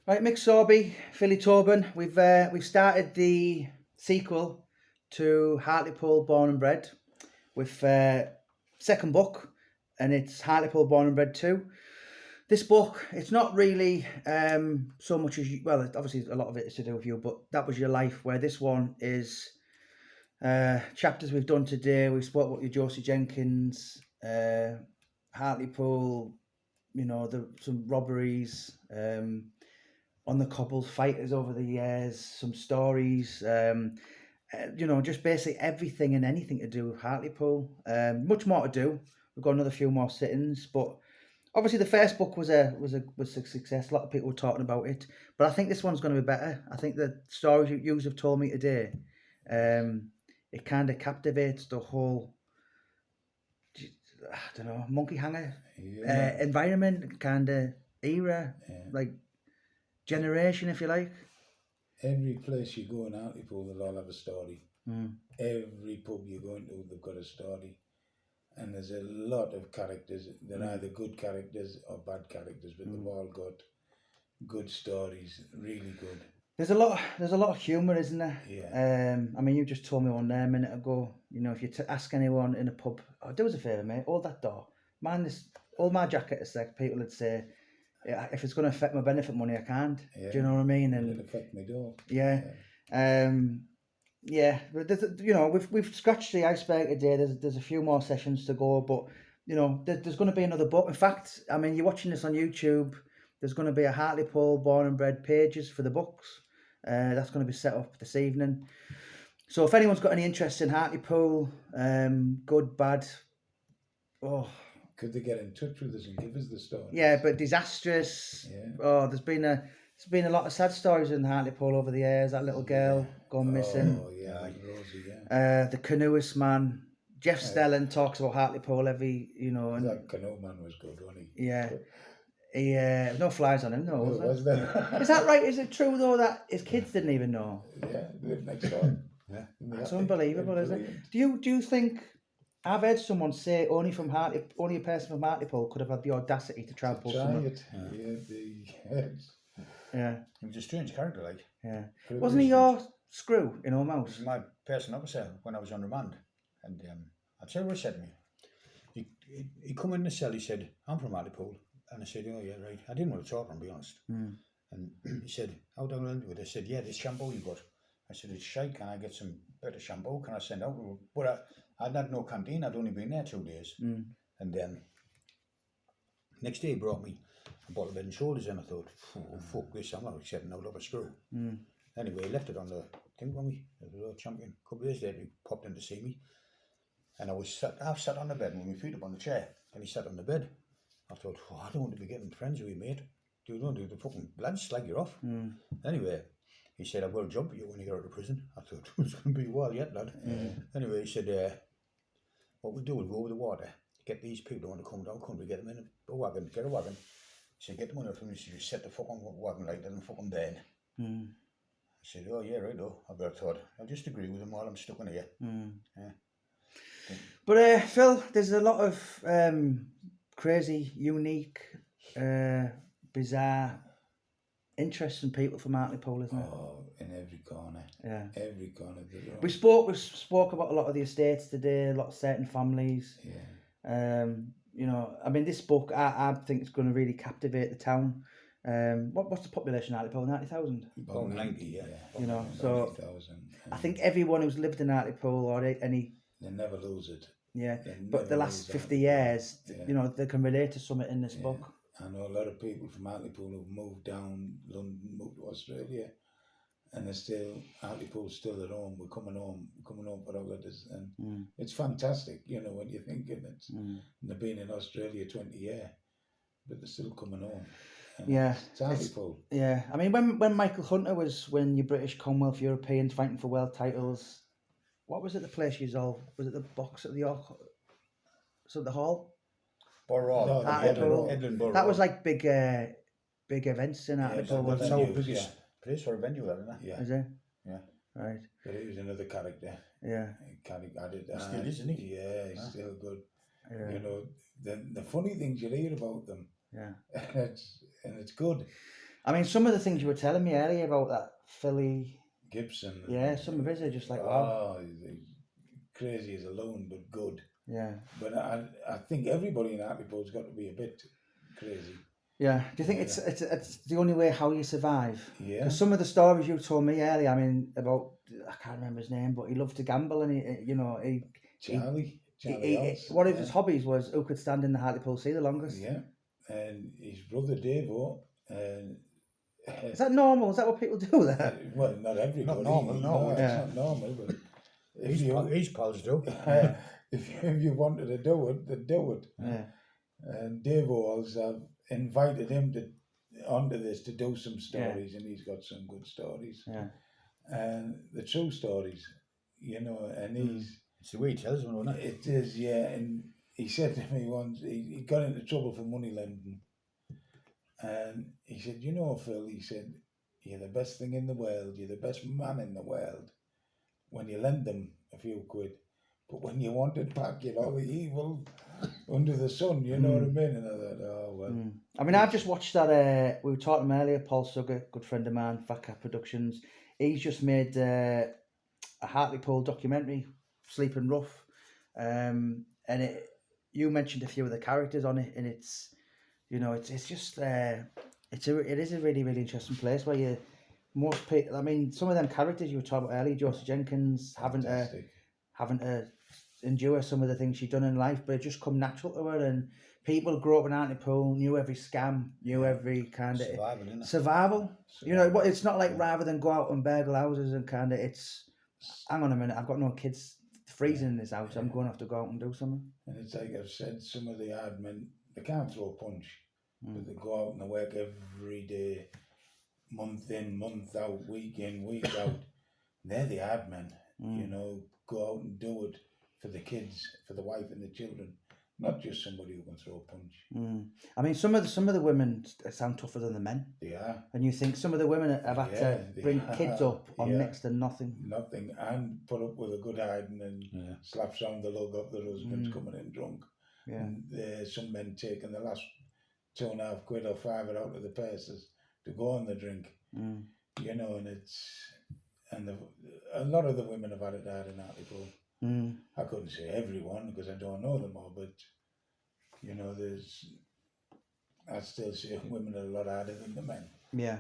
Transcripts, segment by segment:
Right, Mick Sorby, Philly Tobin. We've started the sequel to Hartlepool, Born and Bred, with second book, and it's Hartlepool, Born and Bred 2. This book, it's not really so much as well. Obviously, a lot of it is to do with you, but that was your life. Where this one is chapters we've done today. We've spoke about your Josie Jenkins, Hartlepool. Some robberies. On the cobbles, fighters over the years, some stories, just basically everything and anything to do with Hartlepool. Much more to do. We've got another few more sittings, but obviously the first book was a success. A lot of people were talking about it, but I think this one's going to be better. I think the stories you have told me today, it kind of captivates the whole, I don't know, monkey hanger environment, kind of era, like generation, if you like. Every place you go in Hartlepool, they'll all have a story. Every pub you go into, they've got a story. And there's a lot of characters. They're either good characters or bad characters, but they've all got good stories, really good. There's a lot of humour, isn't there? Yeah. I mean, you just told me one there a minute ago. If you ask anyone in a pub, do us a favour, mate, hold that door. Hold my jacket a sec. People would say, yeah, if it's going to affect my benefit money, I can't. Yeah. Do you know what I mean? And it'll affect me door. Yeah. But we've scratched the iceberg today. There's a few more sessions to go, but there's going to be another book. In fact, I mean, you're watching this on YouTube. There's going to be a Hartlepool Born and Bred pages for the books. That's going to be set up this evening. So if anyone's got any interest in Hartlepool, good, bad, could they get in touch with us and give us the story? Yeah, but disastrous. Yeah. There's been a lot of sad stories in Hartlepool over the years. That little girl gone missing. Oh yeah, Rosie. Yeah. The canoeist man. Jeff Stelling talks about Hartlepool every, And that canoe man was good, wasn't he? Yeah. He no flies on him, though. Was there? Is that right? Is it true though that his kids didn't even know? Yeah, they lived next door. Yeah, that's unbelievable, isn't it? Do you think? I've heard someone say only a person from Hartlepool could have had the audacity to try and pull something. Yeah. He was a strange character, like. Yeah. Wasn't he your screw in Home House? He was my person officer when I was on remand. And I'll tell you what he said to me. He come in the cell, he said, I'm from Hartlepool. And I said, oh yeah, right. I didn't want to talk to him, to be honest. And he said, how do I do it? I said, yeah, this shampoo you got. I said, it's shite, can I get some better shampoo? Can I send out? But I'd had no canteen, I'd only been there 2 days. And then next day he brought me a bottle of Head and Shoulders and I thought, oh, fuck this, I'm not setting out of a screw. Anyway, he left it on the thing for me, the World Champion. A couple of days later he popped in to see me. And I sat on the bed with my feet up on the chair and he sat on the bed. I thought, oh, I don't want to be getting friends with you, mate. You don't do the fucking blood slag you off. Anyway, he said, I've got a job for you when you get out of prison. I thought, it's going to be a while yet, lad. Anyway, he said, what we'll do is go over the water, get these people who want to come down country, get them in a wagon, get a wagon. He said, get the money from me. He said, just set the fucking wagon like that and fucking burn. I said, oh, yeah, right, though. I thought, I'll just agree with him while I'm stuck in here. Yeah. But, Phil, there's a lot of crazy, unique, bizarre, interesting people from Hartlepool, isn't there? Oh, in every corner. Yeah. Every corner. We spoke about a lot of the estates today, a lot of certain families. Yeah. I mean, this book, I think it's going to really captivate the town. What's the population of Hartlepool? 90,000? About 90, yeah. So 90,000. I think everyone who's lived in Hartlepool or any... They never lose it. Yeah, but the last 50 years, they can relate to something in this book. I know a lot of people from Hartlepool who've moved down London, moved to Australia, and Hartlepool's still at home. We're coming home for holidays, and it's fantastic, when you're thinking it's, and they've been in Australia 20 years, but they're still coming home. Yeah, it's Hartlepool. Yeah, I mean, when Michael Hunter was winning your British, Commonwealth, Europeans, fighting for world titles, what was it the place you all? Was it the box at the York? So the hall? Borough. Edlin Borough. That was like big events in Hartlepool. It's our biggest place for a venue, isn't it? Yeah. Is it? Yeah. Right. But he was another character. Yeah. He added that. He still is, isn't he? Yeah, he's still good. Yeah. The funny things you hear about them. Yeah. and it's good. I mean, some of the things you were telling me earlier about that Philly, Gibson. yeah, some of his are just like, wow. Oh, crazy as alone, but good. Yeah. But I think everybody in Hartlepool's got to be a bit crazy. Yeah. Do you think it's the only way how you survive? Yeah. Because some of the stories you told me earlier, I mean, about, I can't remember his name, but he loved to gamble and Charlie one of his hobbies was who could stand in the Hartlepool Sea the longest. Yeah. And his brother Davo, and is that normal? Is that what people do there? Well, not everybody. Not normal, no. It's not normal, but his pals do. if you wanted to do it, then do it. Yeah. And Davo also invited him onto this to do some stories, and he's got some good stories. Yeah. And the true stories, and he's... It's the way he tells them, isn't it? It is, yeah. And he said to me once, he got into trouble for money lending. And he said, Phil, he said, you're the best thing in the world, you're the best man in the world when you lend them a few quid. But when you want it back, you're all the evil under the sun, you know what I mean? And I thought, oh, well. I mean, I've just watched that, we were talking earlier, Paul Sugger, good friend of mine, Fat Cat Productions. He's just made a Hartlepool documentary, Sleeping Rough. And you mentioned a few of the characters on it, and it's, it's just, it is a really, really interesting place where most people, I mean, some of them characters you were talking about earlier, Josie Jenkins, having to endure some of the things she'd done in life, but it just come natural to her. And people grew up in Hartlepool, knew every scam, knew every kind of survival. It's not like rather than go out and burgle houses and kind of, it's, hang on a minute, I've got no kids freezing in this house, I'm going to have to go out and do something. And it's like I've said, some of the hard men, they can't throw a punch, but they go out and they work every day, month in, month out, week in, week out. They're the hard men, go out and do it for the kids, for the wife and the children, not just somebody who can throw a punch. I mean, some of the women sound tougher than the men. They are. And you think some of the women have had to bring kids up on next to nothing. Nothing, and put up with a good hiding and slaps round the lug of their husbands coming in drunk. Yeah. And some men taking the last £2.5 quid or £5 out of the purses to go on the drink. And a lot of the women have had it hard in Hartlepool. I couldn't say everyone because I don't know them all, but I still say women are a lot harder than the men. Yeah,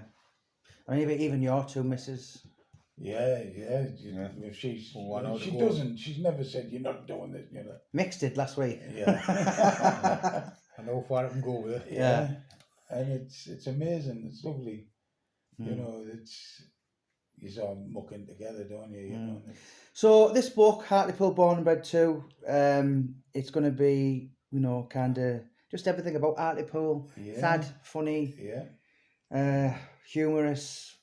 I mean even your two misses. Yeah. If she doesn't, she's never said you're not doing this. Mixed it last week. Yeah. I know if I can go with it. Yeah. And it's amazing. It's lovely. You're all mucking together, don't you? So this book, Hartlepool Born and Bred 2, it's going to be, kind of just everything about Hartlepool. Sad, funny, humorous,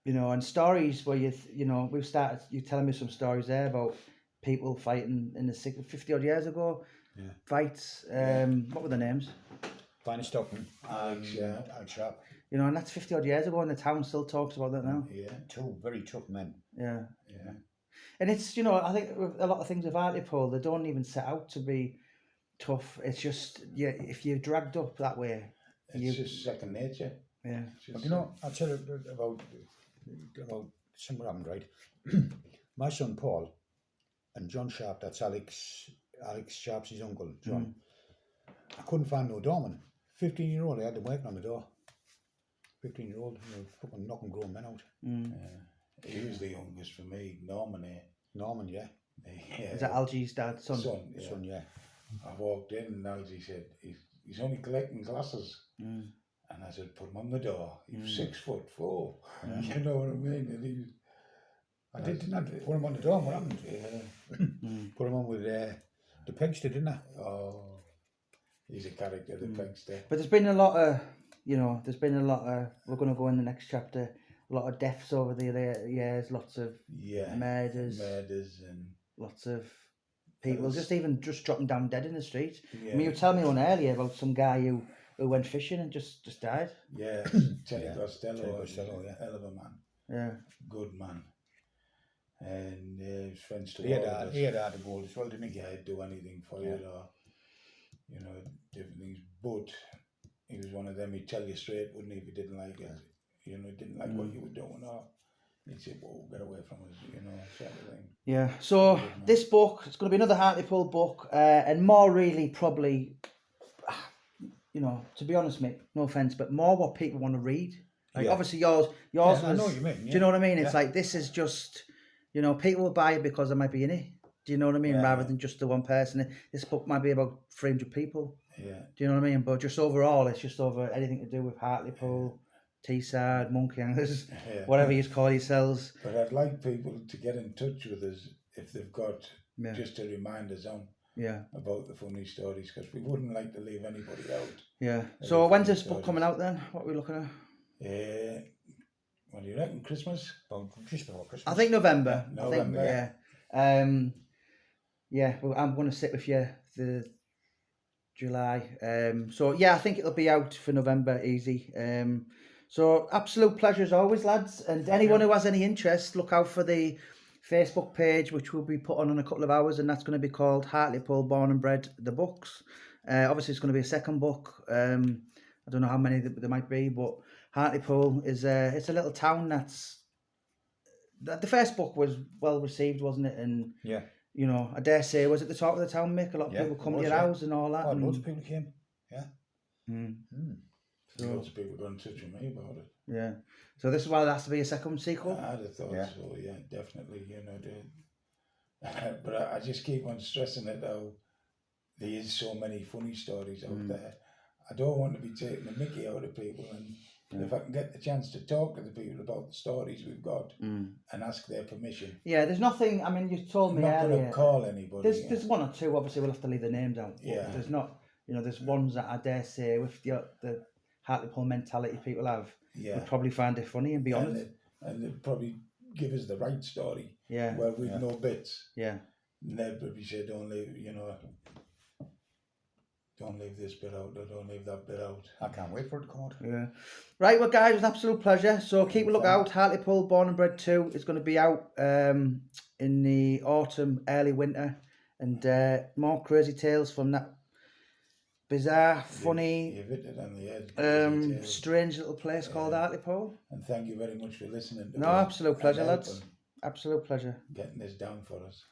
and stories where we've started, you're telling me some stories there about people fighting in the 50 odd years ago. Yeah. Fights. What were the names? Barney Stockman and Alex Sharp. And that's 50 odd years ago, and the town still talks about that now. Yeah. Two very tough men. Yeah. And it's, I think with a lot of things with Hartlepool, they don't even set out to be tough. It's just, if you're dragged up that way, it's just second nature. Yeah. But I'll tell you about something happened, right? My son Paul and John Sharp, that's Alex Sharp's his uncle, John. I couldn't find no doorman. 15-year-old, I had them working on the door. 15-year-old, fucking knocking grown men out. He was the youngest for me, Norman. Norman, yeah. Is that Algie's dad's son? Son, yeah. I walked in and Algie said, he's only collecting glasses. And I said, put him on the door. He was 6'4". You know what I mean? And I didn't put him on the door. What happened? Yeah. Put him on with the Pegster, didn't I? Oh, he's a character, the Pegster. But there's been a lot of, we're going to go in the next chapter, a lot of deaths over the years, lots of murders and lots of people just dropping down dead in the street. I mean, you were telling me one earlier about some guy who went fishing and just died. Yeah, Teddy Costello, hell of a man. Yeah, good man. And his friends to he had a goal as well, didn't he? Yeah, he'd do anything for you, or different things. But he was one of them. He'd tell you straight, wouldn't he? If he didn't like it, you know, didn't like what you were doing, or he'd say, "Whoa, get away from us," you know, sort of thing. Yeah. So this book, it's going to be another Hartlepool book, and more really probably, you know, to be honest, mate, no offense, but more what people want to read. Like obviously yours Yeah, was. I know what you mean. Do you know what I mean? It's Yeah. like this is just, you know, people will buy it because they might be in it. Do you know what I mean? Yeah, Rather yeah. than just the one person. This book might be about 300 people. Yeah. Do you know what I mean? But just overall, it's just over anything to do with Hartlepool, Teesside, monkey hangers, Yeah. whatever you call yourselves. But I'd like people to get in touch with us if they've got Yeah. just to remind us on Yeah. about the funny stories, because we wouldn't like to leave anybody out. Yeah. So when's this book coming out then? What are we looking at? What do you reckon? Christmas? Well, just before Christmas. I think November. Yeah, November, I think, yeah. Well, I'm going to sit with you the July. So yeah, I think it'll be out for November, easy. So absolute pleasure as always, lads. And anyone who has any interest, look out for the Facebook page, which will be put on in a couple of hours, and that's going to be called Hartlepool Born and Bred the Books. Obviously, it's going to be a second book. I don't know how many there might be, but Hartlepool is it's a little town that's. The first book was well received, wasn't it? And yeah, you know, I dare say, was at the top of the town, Mick. A lot of people come to your house and all that. Oh, and loads of people came. Yeah. So lots of people got in touch with me about it. Yeah. So this is why there has to be a second sequel. I'd have thought so. Yeah, definitely. You know, but I just keep on stressing it how there is so many funny stories out there. I don't want to be taking the mickey out of people, and if I can get the chance to talk to the people about the stories we've got and ask their permission. Yeah, there's nothing. I mean, you told me I'm not earlier. going to call anybody. There's one or two. Obviously, we'll have to leave the names out. Yeah. There's not. You know, there's ones that I dare say with the Hartlepool mentality people have. Yeah. Would probably find it funny and be honest. And they'd probably give us the right story. Yeah. Where we'd know bits. Yeah. And they'd probably say, don't leave, you know, don't leave this bit out, or don't leave that bit out. I can't wait for it to come out. Yeah. Right, well, guys, it was an absolute pleasure. So keep a look out. Hartlepool Born and Bred 2 is going to be out in the autumn, early winter. And more crazy tales from that bizarre, funny, You've hit it on the head. strange little place called Hartlepool. And thank you very much for listening to No, absolute pleasure, lads. Absolute pleasure. Getting this down for us.